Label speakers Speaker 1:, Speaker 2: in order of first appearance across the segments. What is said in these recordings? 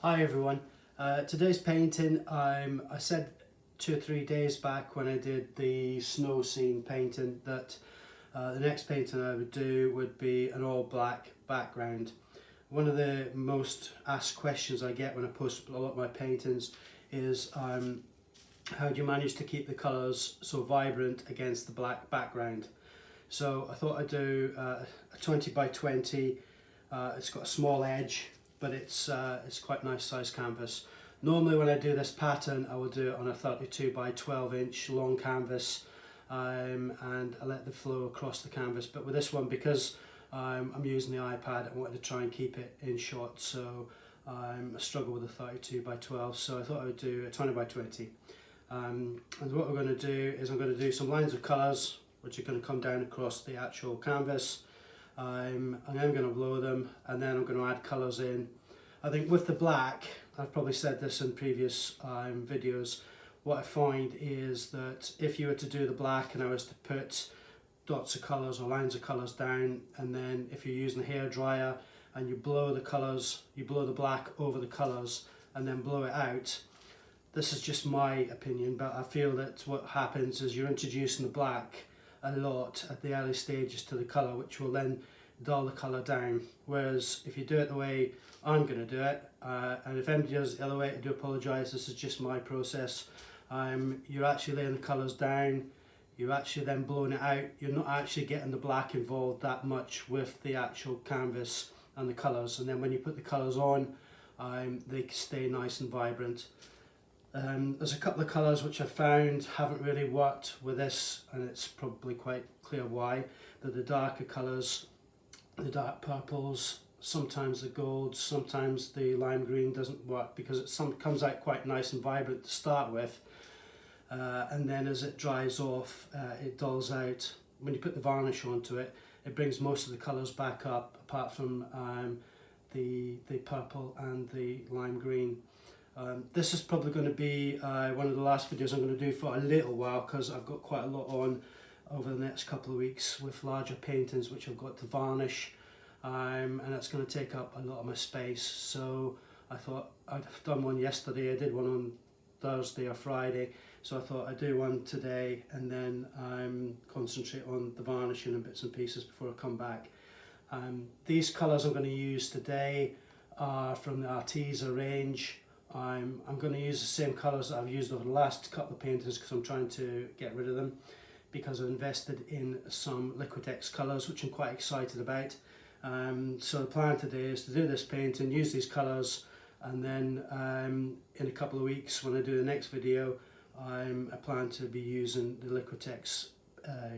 Speaker 1: Hi everyone. Today's painting, I said 2 or 3 days back when I did the snow scene painting that the next painting I would do would be an all black background. One of the most asked questions I get when I post a lot of my paintings is how do you manage to keep the colours so vibrant against the black background? So I thought I'd do a 20 by 20. It's got a small edge, but it's quite nice size canvas. Normally when I do this pattern I will do it on a 32 by 12 inch long canvas, and I let the flow across the canvas, but with this one, because I'm using the iPad, I wanted to try and keep it in shot, so I struggle with a 32 by 12, so I thought I would do a 20 by 20. And what we're going to do is I'm going to do some lines of colours which are going to come down across the actual canvas. And I'm going to blow them, and then I'm going to add colours in. I think with the black, I've probably said this in previous videos, what I find is that if you were to do the black and I was to put dots of colours or lines of colours down, and then if you're using a hairdryer and you blow the colours, you blow the black over the colours and then blow it out. This is just my opinion, but I feel that what happens is you're introducing the black a lot at the early stages to the colour, which will then dull the colour down. Whereas if you do it the way I'm going to do it, and if anybody does it the other way, I do apologise, this is just my process. You're actually laying the colours down, you're actually then blowing it out, you're not actually getting the black involved that much with the actual canvas and the colours, and then when you put the colours on, they stay nice and vibrant. There's a couple of colours which I found haven't really worked with this, and it's probably quite clear why. They're the darker colours, the dark purples, sometimes the golds, sometimes the lime green doesn't work because it comes out quite nice and vibrant to start with, and then as it dries off it dulls out. When you put the varnish onto it, it brings most of the colours back up, apart from the purple and the lime green. This is probably going to be one of the last videos I'm going to do for a little while, because I've got quite a lot on over the next couple of weeks with larger paintings which I've got to varnish, and that's going to take up a lot of my space. So I thought, I'd done one yesterday, I did one on Thursday or Friday, so I thought I'd do one today and then concentrate on the varnishing and bits and pieces before I come back. These colours I'm going to use today are from the Arteza range. I'm going to use the same colours that I've used over the last couple of paintings because I'm trying to get rid of them, because I've invested in some Liquitex colours which I'm quite excited about. So the plan today is to do this painting, use these colours, and then in a couple of weeks when I do the next video, I plan to be using the Liquitex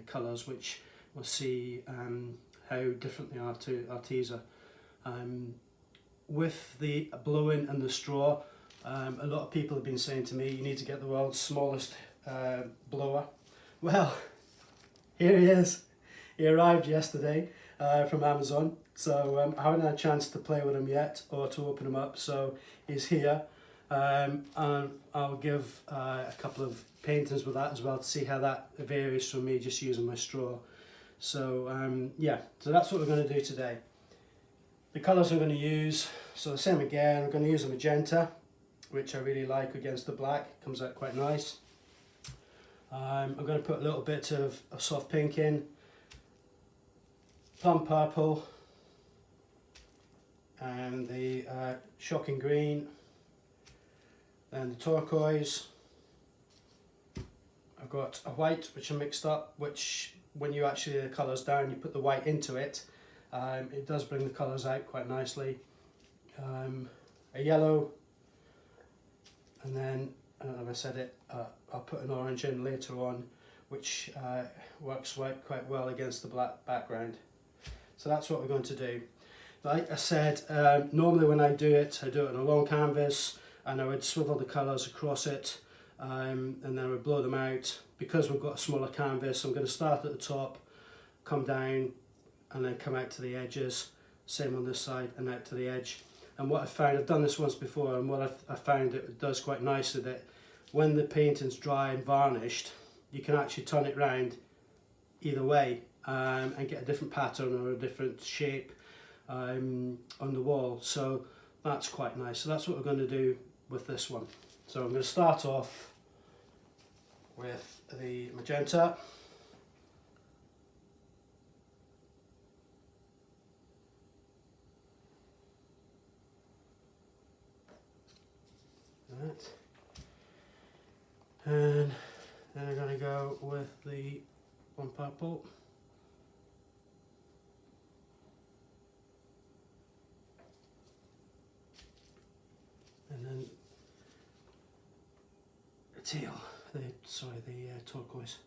Speaker 1: colours, which we'll see how different they are to Arteza. With the blowing and the straw, a lot of people have been saying to me, you need to get the world's smallest blower. Well, here he is. He arrived yesterday from Amazon, so I haven't had a chance to play with him yet or to open him up, so he's here. And I'll give a couple of paintings with that as well to see how that varies from me just using my straw. So yeah, so that's what we're going to do today. The colours I'm going to use, so the same again, I'm going to use a magenta, which I really like against the black, it comes out quite nice. I'm going to put a little bit of a soft pink in, plum purple, and the shocking green, and the turquoise. I've got a white which I mixed up, which when you actually lay the colours down, you put the white into it, it does bring the colours out quite nicely. A yellow, and then, as I said it, I'll put an orange in later on, which works quite well against the black background. So that's what we're going to do. Like I said, normally when I do it on a long canvas, and I would swivel the colours across it, and then I would blow them out. Because we've got a smaller canvas, I'm going to start at the top, come down, and then come out to the edges. Same on this side and out to the edge. And what I found, I've done this once before, and what I found it does quite nicely, that when the painting's dry and varnished, you can actually turn it round either way and get a different pattern or a different shape on the wall. So That's quite nice. So that's what we're going to do with this one. So I'm going to start off with the magenta. Right. And then I'm going to go with the one purple. And then the teal, the turquoise.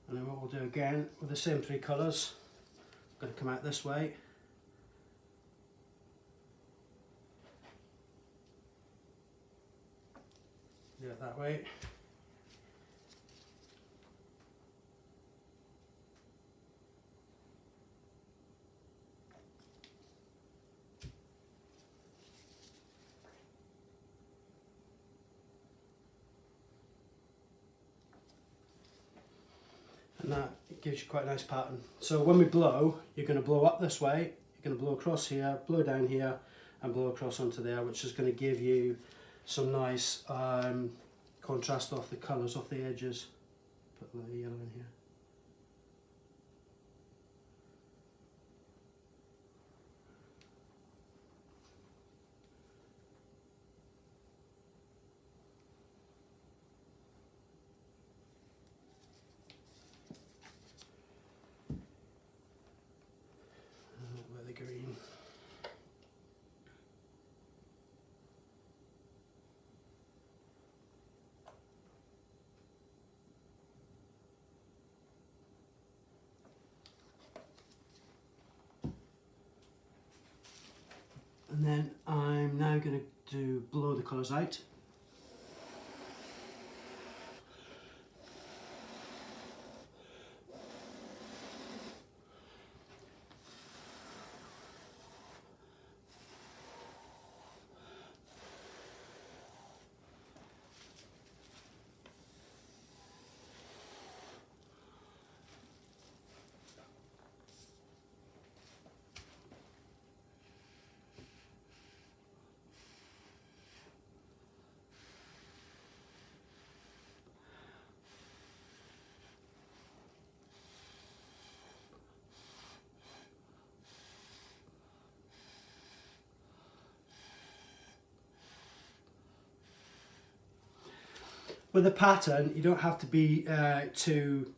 Speaker 1: And then what we'll do again with the same three colours, I'm going to come out this way. Do it that way. And that gives you quite a nice pattern. So when we blow, you're going to blow up this way, you're going to blow across here, blow down here, and blow across onto there, which is going to give you some nice contrast off the colours, off the edges. Put the yellow in here. With the green. And then I'm now going to blow the colours out. With the pattern, you don't have to be too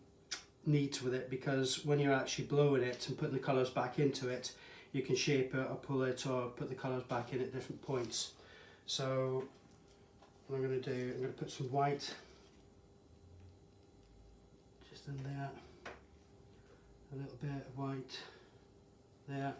Speaker 1: neat with it, because when you're actually blowing it and putting the colours back into it, you can shape it or pull it or put the colours back in at different points. So what I'm going to do, I'm going to put some white just in there, a little bit of white there.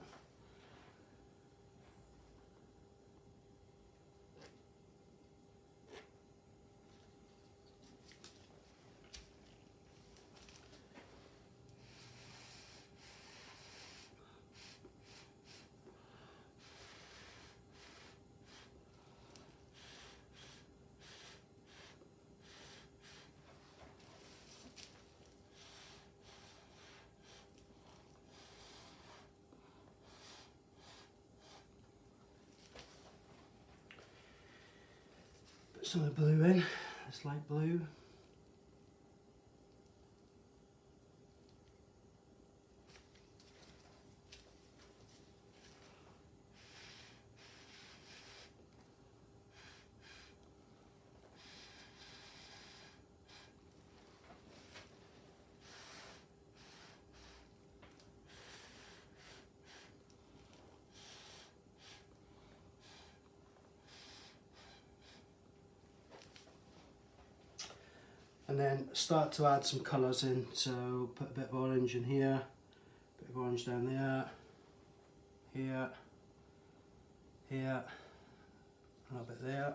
Speaker 1: Put some of the blue in, this light blue. And then start to add some colours in, so put a bit of orange in here, a bit of orange down there, here, here, a little bit there.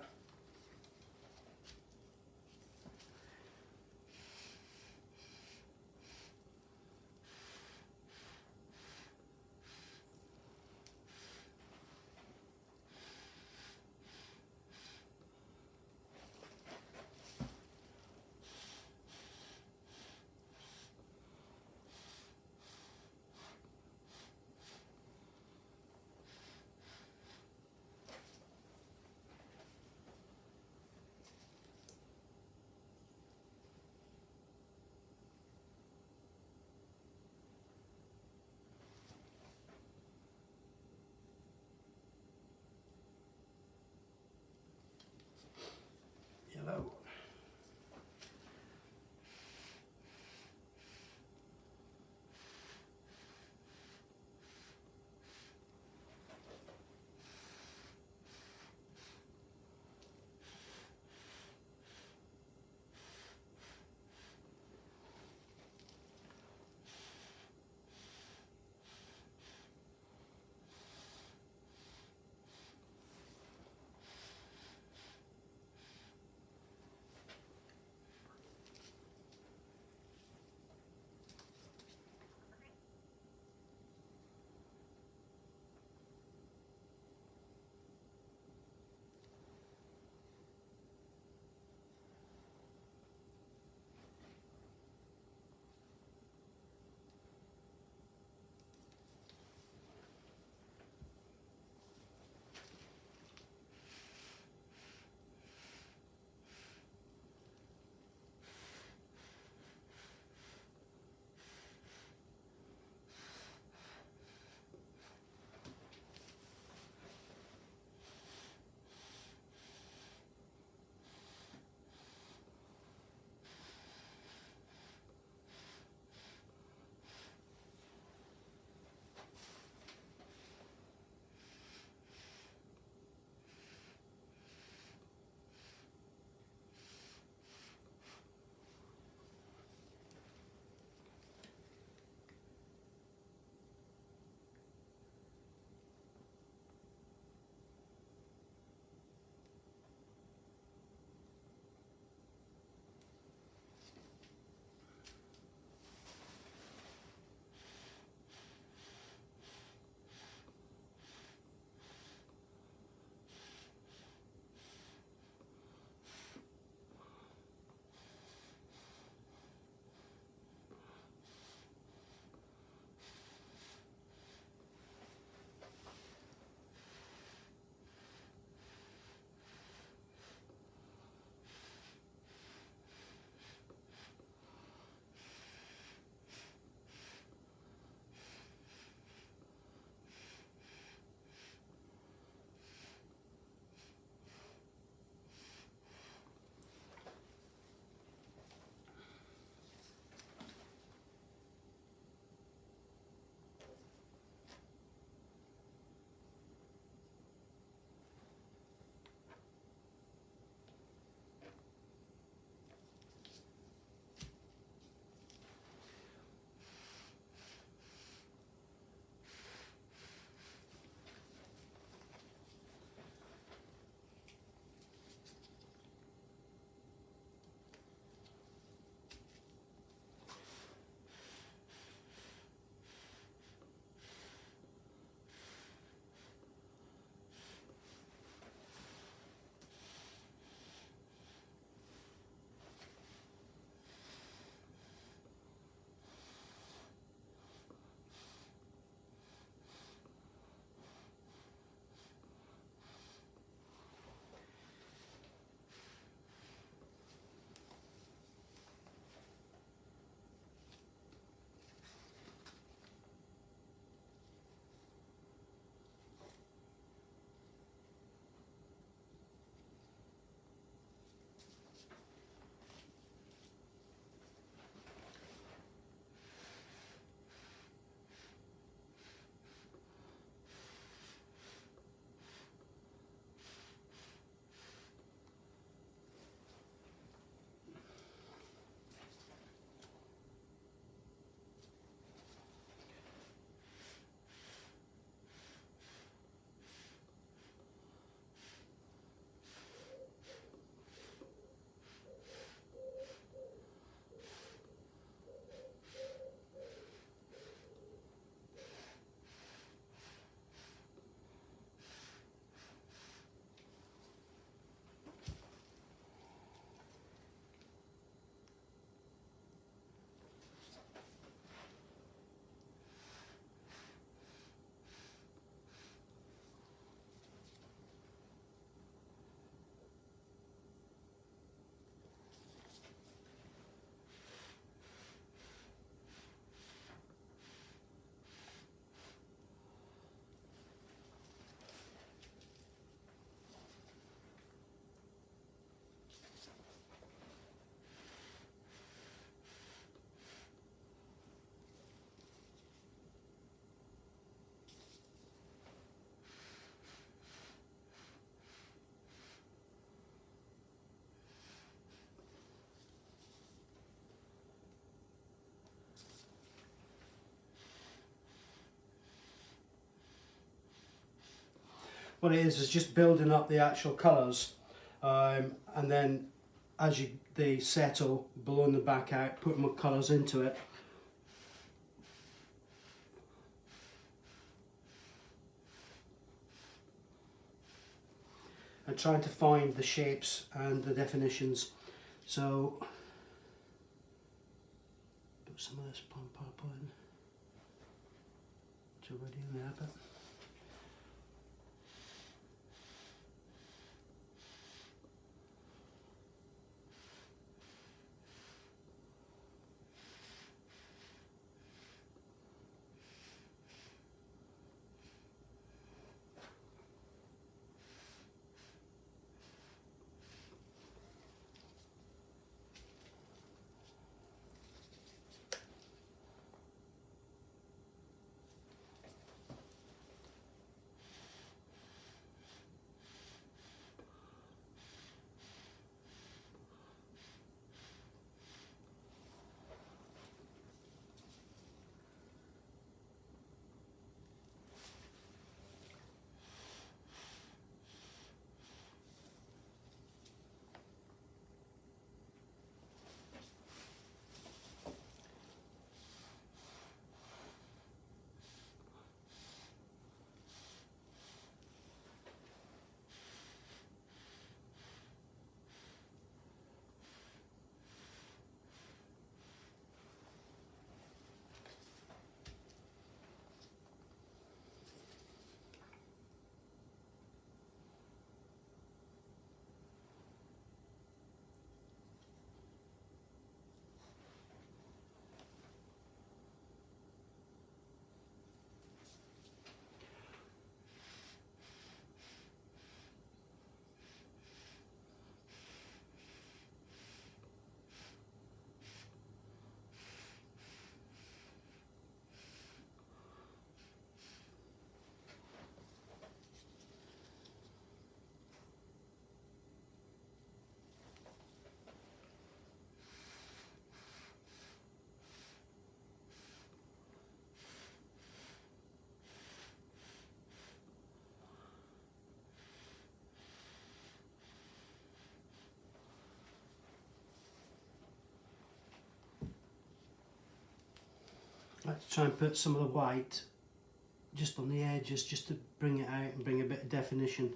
Speaker 1: what it is just building up the actual colours, and then as they settle, blowing the back out, putting more colours into it. And trying to find the shapes and the definitions. So put some of this purple in. It's already in there, but I like to try and put some of the white just on the edges, just to bring it out and bring a bit of definition.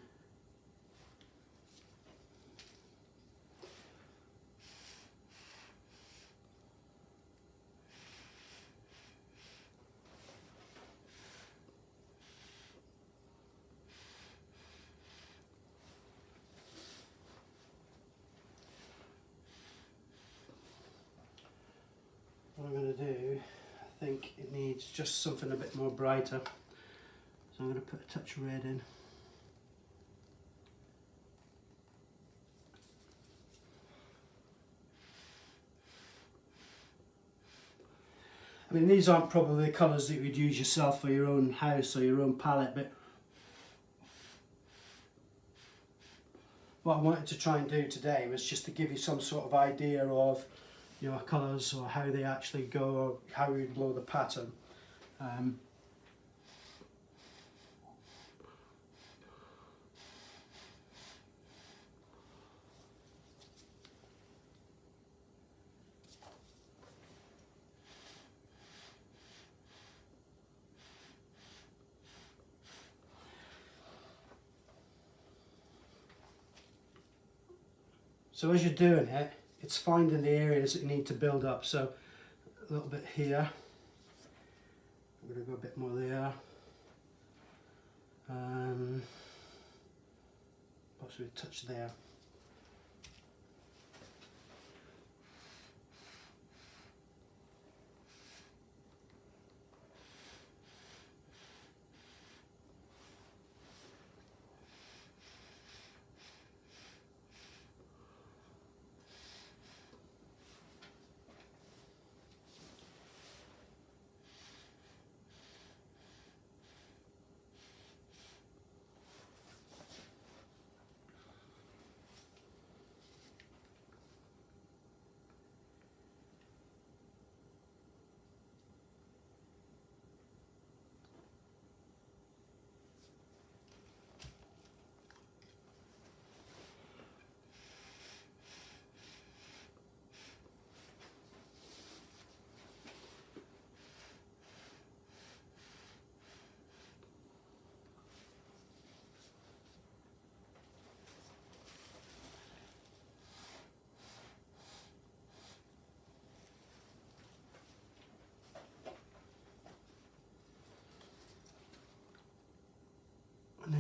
Speaker 1: What I'm going to do, I think it needs just something a bit more brighter, so I'm going to put a touch of red in. I mean, these aren't probably the colours that you would use yourself for your own house or your own palette, but what I wanted to try and do today was just to give you some sort of idea of, you know, colours or how they actually go, or how we blow the pattern. So as you're doing it, it's finding the areas that you need to build up. So a little bit here, I'm going to go a bit more there, possibly a touch there.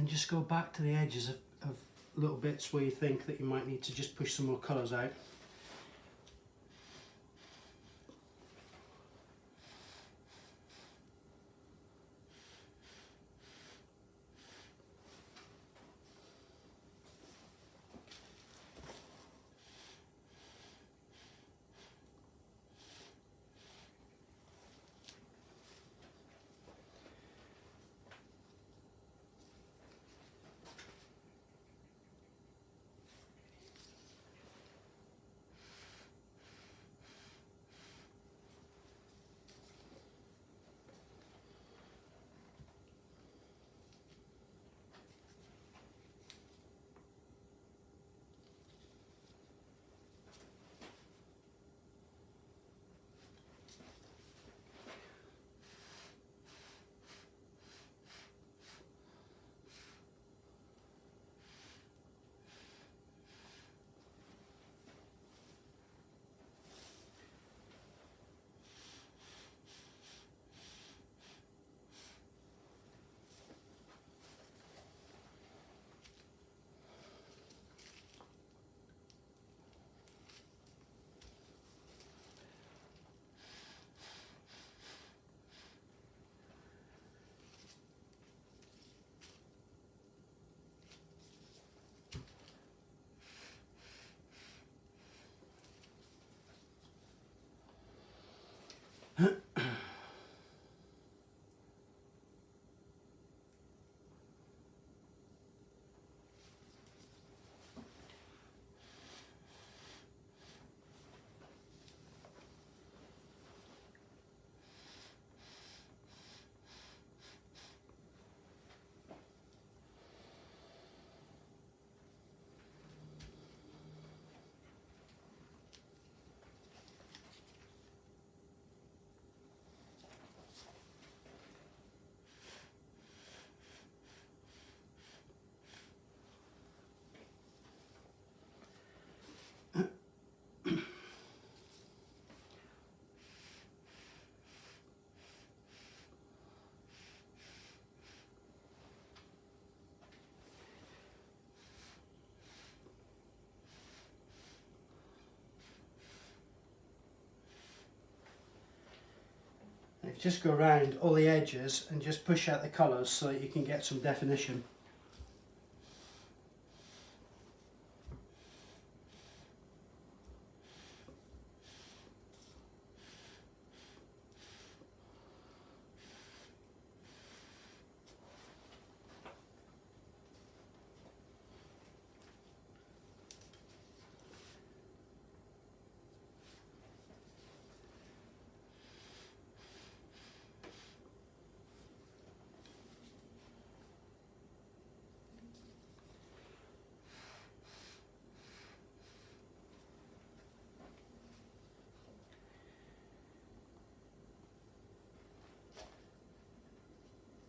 Speaker 1: and just go back to the edges of little bits where you think that you might need to just push some more colours out. Just go around all the edges and just push out the colours so that you can get some definition.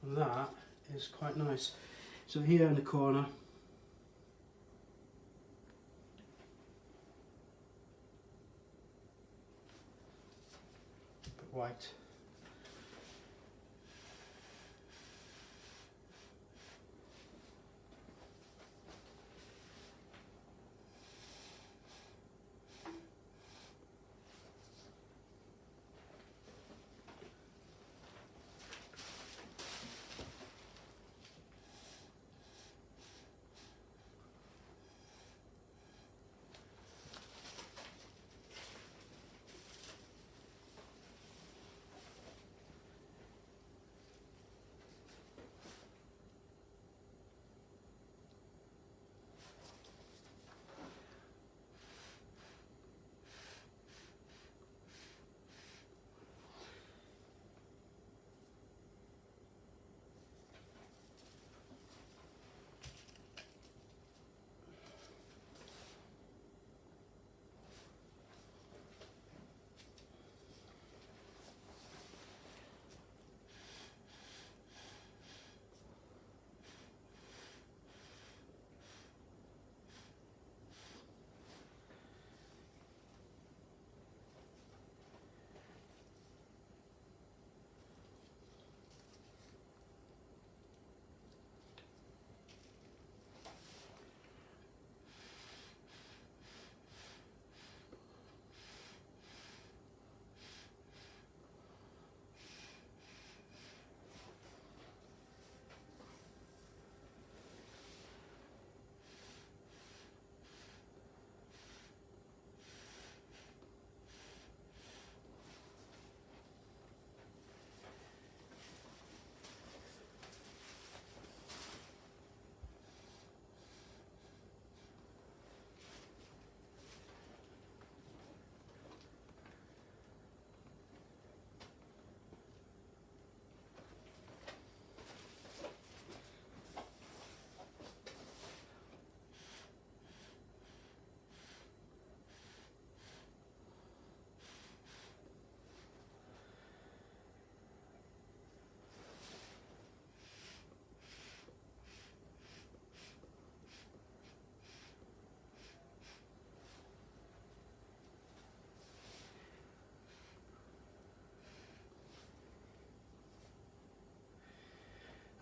Speaker 1: That is quite nice. So here in the corner, put white.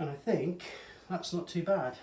Speaker 1: And I think that's not too bad.